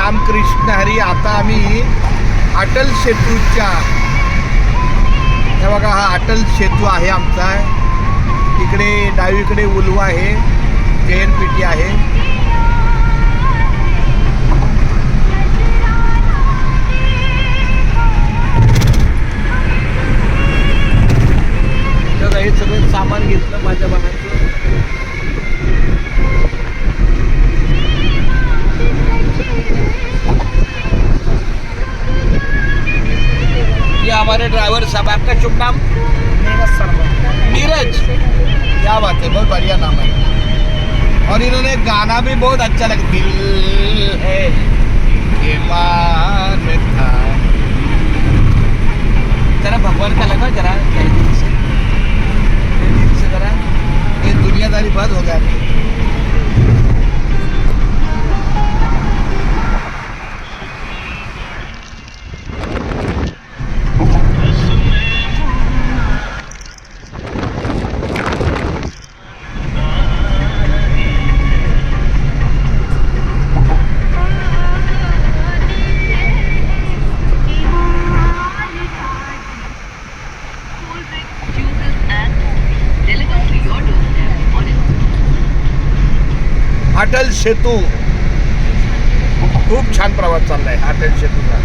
रामकृष्ण हरी. आता आम्ही अटल सेतूच्या, हे बघा हा अटल सेतू आहे आमचा. इकडे डावीकडे उलवा आहे, JNPT आहे. हे सगळं सामान घेतलं माझ्या बाळाचं. ये हमारे ड्राइवर साहब, आपका शुभ नाम? नीरज. क्या बात है, बहुत बढ़िया नाम है. और इन्होंने गाना भी बहुत अच्छा लगा, दिल है ये मानता. जरा भगवान का लगा, जरा दिल से जरा, ये दुनियादारी बंद हो गया. अटल सेतू, खूप छान प्रवास चाललाय अटल सेतूचा.